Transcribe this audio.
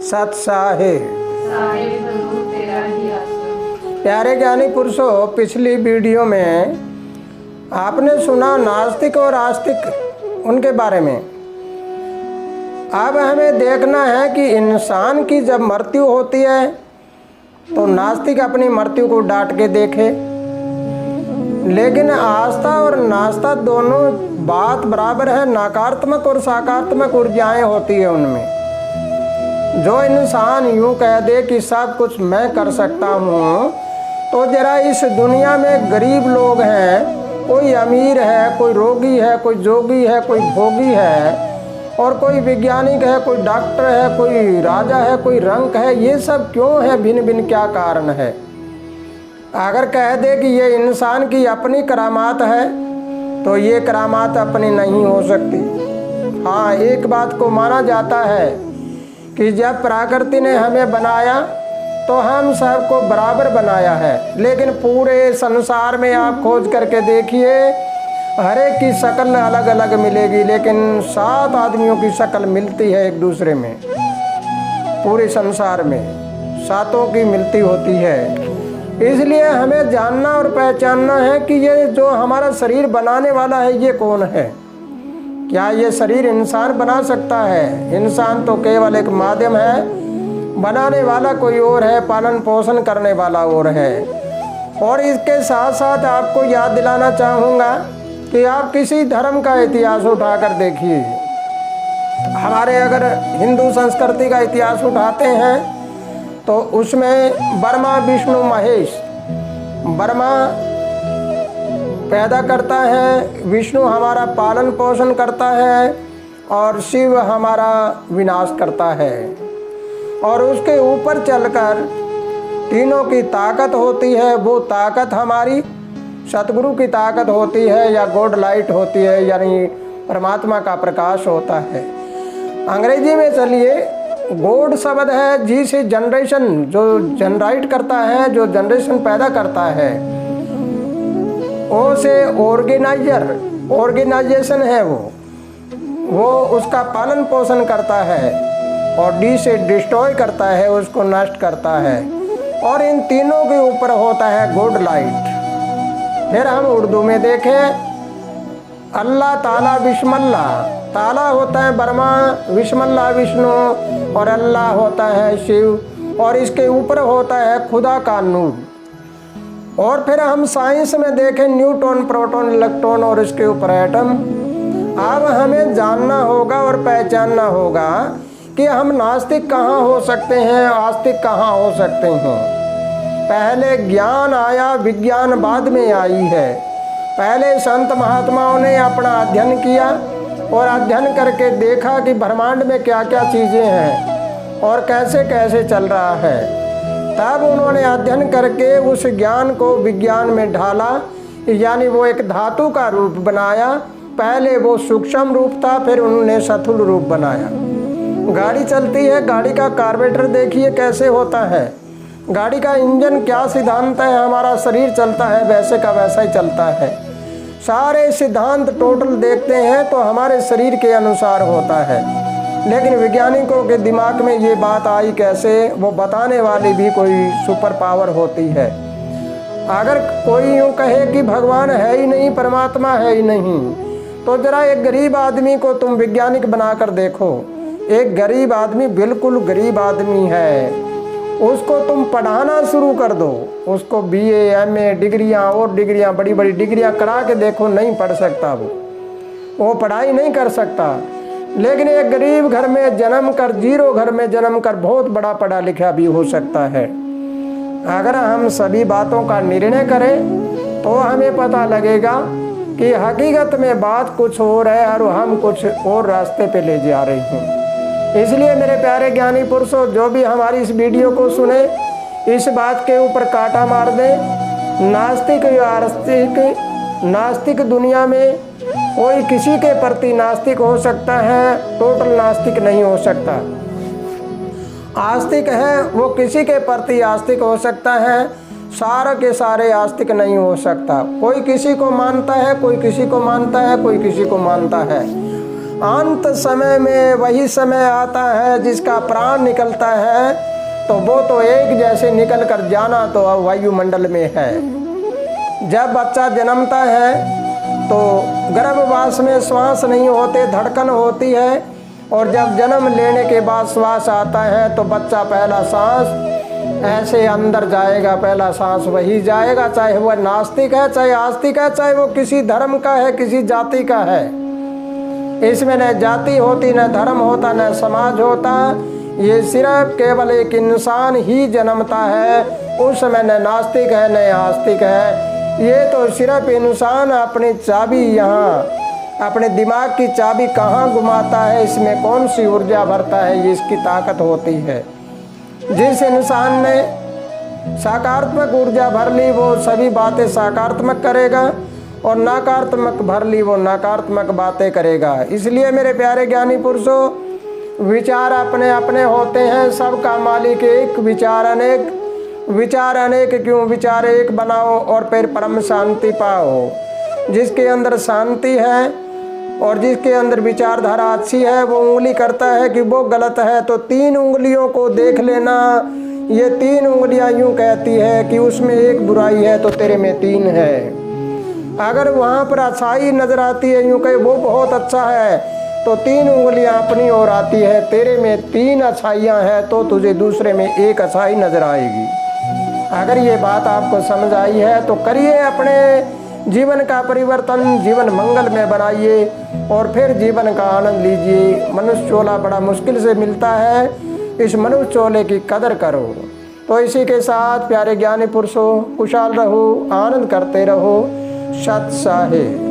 सत साहे। प्यारे ज्ञानी पुरुषों, पिछली वीडियो में आपने सुना नास्तिक और आस्तिक उनके बारे में। अब हमें देखना है कि इंसान की जब मृत्यु होती है तो नास्तिक अपनी मृत्यु को डांट के देखे, लेकिन आस्था और नास्ता दोनों बात बराबर है। नकारात्मक और सकारात्मक ऊर्जाएं होती है उनमें। जो इंसान यूं कह दे कि सब कुछ मैं कर सकता हूँ, तो जरा इस दुनिया में गरीब लोग हैं, कोई अमीर है, कोई रोगी है, कोई जोगी है, कोई भोगी है, और कोई वैज्ञानिक है, कोई डॉक्टर है, कोई राजा है, कोई रंक है, ये सब क्यों है? भिन्न भिन्न क्या कारण है? अगर कह दे कि ये इंसान की अपनी करामात है, तो ये करामात अपनी नहीं हो सकती। हाँ, एक बात को माना जाता है कि जब प्रकृति ने हमें बनाया तो हम सबको बराबर बनाया है, लेकिन पूरे संसार में आप खोज करके देखिए, हर एक की शक्ल अलग अलग मिलेगी, लेकिन 7 आदमियों की शक्ल मिलती है एक दूसरे में। पूरे संसार में 7 की मिलती होती है। इसलिए हमें जानना और पहचानना है कि ये जो हमारा शरीर बनाने वाला है, ये कौन है? क्या ये शरीर इंसान बना सकता है? इंसान तो केवल एक माध्यम है, बनाने वाला कोई और है, पालन पोषण करने वाला और है। और इसके साथ साथ आपको याद दिलाना चाहूँगा कि आप किसी धर्म का इतिहास उठाकर देखिए। हमारे अगर हिंदू संस्कृति का इतिहास उठाते हैं तो उसमें ब्रह्मा विष्णु महेश, ब्रह्मा पैदा करता है, विष्णु हमारा पालन पोषण करता है, और शिव हमारा विनाश करता है। और उसके ऊपर चलकर तीनों की ताकत होती है। वो ताकत हमारी सतगुरु की ताकत होती है, या गॉड लाइट होती है, यानी परमात्मा का प्रकाश होता है। अंग्रेजी में चलिए, गॉड शब्द है जी से जनरेशन, जो जनरेट करता है, जो जनरेशन पैदा करता है। ओ से ऑर्गेनाइजर, ऑर्गेनाइजेशन है वो उसका पालन पोषण करता है। और डी से डिस्ट्रॉय करता है, उसको नष्ट करता है। और इन तीनों के ऊपर होता है गॉड लाइट। फिर हम उर्दू में देखें, अल्लाह ताला बिस्मिल्लाह, ताला होता है ब्रह्मा, बिस्मिल्लाह विष्णु, और अल्लाह होता है शिव, और इसके ऊपर होता है खुदा का नूर। और फिर हम साइंस में देखें, न्यूट्रॉन, प्रोटॉन, इलेक्ट्रॉन, और इसके ऊपर एटम। अब हमें जानना होगा और पहचानना होगा कि हम नास्तिक कहाँ हो सकते हैं, आस्तिक कहाँ हो सकते हैं। पहले ज्ञान आया, विज्ञान बाद में आई है। पहले संत महात्माओं ने अपना अध्ययन किया और अध्ययन करके देखा कि ब्रह्मांड में क्या क्या चीज़ें हैं और कैसे कैसे चल रहा है। तब उन्होंने अध्ययन करके उस ज्ञान को विज्ञान में ढाला, यानी वो एक धातु का रूप बनाया। पहले वो सूक्ष्म रूप था, फिर उन्होंने स्थूल रूप बनाया। गाड़ी चलती है, गाड़ी का कार्बोरेटर देखिए कैसे होता है, गाड़ी का इंजन क्या सिद्धांत है, हमारा शरीर चलता है वैसे का वैसा ही चलता है। सारे सिद्धांत टोटल देखते हैं तो हमारे शरीर के अनुसार होता है। लेकिन वैज्ञानिकों के दिमाग में ये बात आई कैसे, वो बताने वाली भी कोई सुपर पावर होती है। अगर कोई यूँ कहे कि भगवान है ही नहीं, परमात्मा है ही नहीं, तो जरा एक गरीब आदमी को तुम वैज्ञानिक बनाकर देखो। एक गरीब आदमी, बिल्कुल गरीब आदमी है, उसको तुम पढ़ाना शुरू कर दो, उसको BA MA डिग्रियां और डिग्रियां, बड़ी बड़ी डिग्रियां करा के देखो, नहीं पढ़ सकता वो पढ़ाई नहीं कर सकता। लेकिन एक गरीब घर में जन्म कर, 0 घर में जन्म कर बहुत बड़ा पढ़ा लिखा भी हो सकता है। अगर हम सभी बातों का निर्णय करें तो हमें पता लगेगा कि हकीकत में बात कुछ और है और हम कुछ और रास्ते पे ले जा रहे हैं। इसलिए मेरे प्यारे ज्ञानी पुरुषों, जो भी हमारी इस वीडियो को सुने, इस बात के ऊपर कांटा मार दें। नास्तिक या आस्तिक, नास्तिक दुनिया में कोई किसी के प्रति नास्तिक हो सकता है, टोटल नास्तिक नहीं हो सकता। आस्तिक है वो किसी के प्रति आस्तिक हो सकता है, सारे के सारे आस्तिक नहीं हो सकता। कोई किसी को मानता है, कोई किसी को मानता है, कोई किसी को मानता है। अंत समय में वही समय आता है जिसका प्राण निकलता है, तो वो तो एक जैसे निकल कर जाना तो वायुमंडल में है। जब बच्चा जन्मता है तो गर्भवास में श्वास नहीं होते, धड़कन होती है, और जब जन्म लेने के बाद श्वास आता है तो बच्चा पहला सांस ऐसे अंदर जाएगा, पहला सांस वही जाएगा, चाहे वह नास्तिक है, चाहे आस्तिक है, चाहे वो किसी धर्म का है, किसी जाति का है। इसमें न जाति होती, न धर्म होता, न समाज होता। ये सिर्फ केवल एक इंसान ही जन्मता है। उस समय न नास्तिक है न आस्तिक है। ये तो सिर्फ इंसान अपनी चाबी यहाँ, अपने दिमाग की चाबी कहाँ घुमाता है, इसमें कौन सी ऊर्जा भरता है, ये इसकी ताकत होती है। जिस इंसान ने सकारात्मक ऊर्जा भर ली वो सभी बातें सकारात्मक करेगा, और नकारात्मक भर ली वो नकारात्मक बातें करेगा। इसलिए मेरे प्यारे ज्ञानी पुरुषों, विचार अपने अपने होते हैं, सबका मालिक एक, विचार अनेक। विचार अनेक क्यों, विचार एक बनाओ और फिर परम शांति पाओ। जिसके अंदर शांति है और जिसके अंदर विचारधारा अच्छी है, वो उंगली करता है कि वो गलत है तो 3 उंगलियों को देख लेना। ये 3 उंगलियां यूं कहती है कि उसमें एक बुराई है तो तेरे में 3 है। अगर वहाँ पर अच्छाई नजर आती है, यूं कहे वो बहुत अच्छा है, तो 3 उंगलियां अपनी ओर आती है। तेरे में 3 अच्छाइयाँ हैं तो तुझे दूसरे में एक अच्छाई नजर आएगी। अगर ये बात आपको समझ आई है तो करिए अपने जीवन का परिवर्तन, जीवन मंगल में बनाइए और फिर जीवन का आनंद लीजिए। मनुष्य चोला बड़ा मुश्किल से मिलता है, इस मनुष्य चोले की कदर करो। तो इसी के साथ प्यारे ज्ञानी पुरुषों, खुशहाल रहो, आनंद करते रहो। सत साहे।